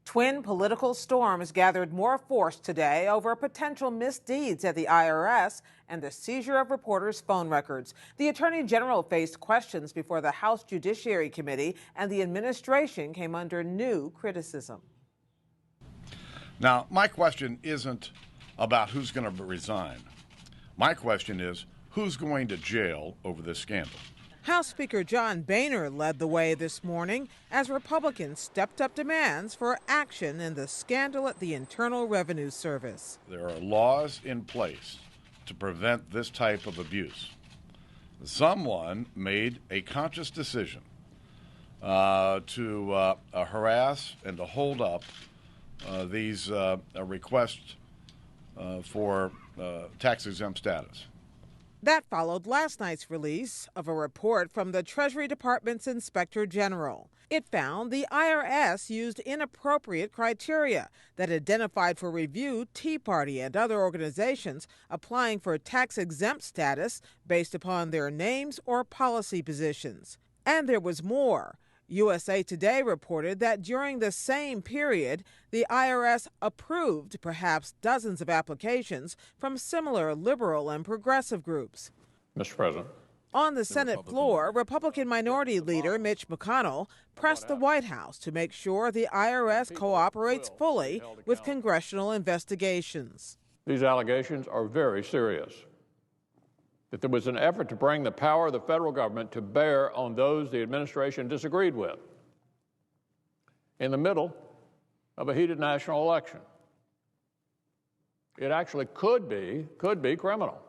Twin political storms gathered more force today over potential misdeeds at the IRS and the seizure of reporters' phone records. The Attorney General faced questions before the House Judiciary Committee, and the administration came under new criticism. Now, my question isn't about who's going to resign. My question is, who's going to jail over this scandal? House Speaker John Boehner led the way this morning as Republicans stepped up demands for action in the scandal at the Internal Revenue Service. There are laws in place to prevent this type of abuse. Someone made a conscious decision to harass and to hold up these requests for tax-exempt status. That followed last night's release of a report from the Treasury Department's Inspector General. It found the IRS used inappropriate criteria that identified for review Tea Party and other organizations applying for tax-exempt status based upon their names or policy positions. And there was more. USA Today reported that during the same period, the IRS approved perhaps dozens of applications from similar liberal and progressive groups. Mr. President. On the Senate floor, Republican Minority Leader Mitch McConnell pressed the White House to make sure the IRS cooperates fully with congressional investigations. These allegations are very serious. That there was an effort to bring the power of the federal government to bear on those the administration disagreed with in the middle of a heated national election. It actually could be criminal.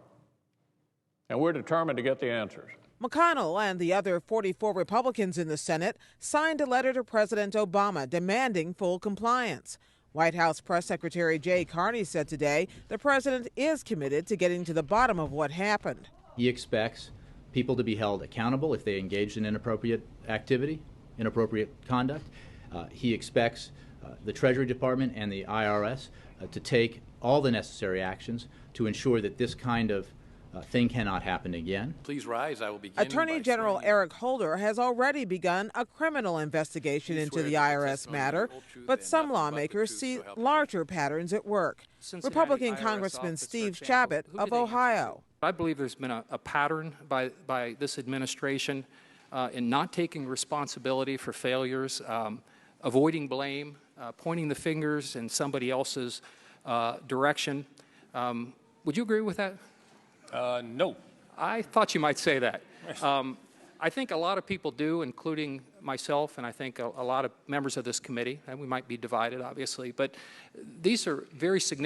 And we're determined to get the answers. McConnell and the other 44 Republicans in the Senate signed a letter to President Obama demanding full compliance. White House Press Secretary Jay Carney said today the president is committed to getting to the bottom of what happened. He expects people to be held accountable if they engaged in inappropriate activity, inappropriate conduct. He expects the Treasury Department and the IRS to take all the necessary actions to ensure that this kind of thing cannot happen again. Please rise. I will begin. Attorney General Eric Holder has already begun a criminal investigation into the IRS matter, but some lawmakers see larger patterns at work. Republican Congressman Steve Chabot of Ohio. I believe there's been a pattern by this administration in not taking responsibility for failures, avoiding blame, pointing the fingers in somebody else's direction. Would you agree with that? No. I thought you might say that. I think a lot of people do, including myself, and I think a lot of members of this committee, and we might be divided, obviously, but these are very significant.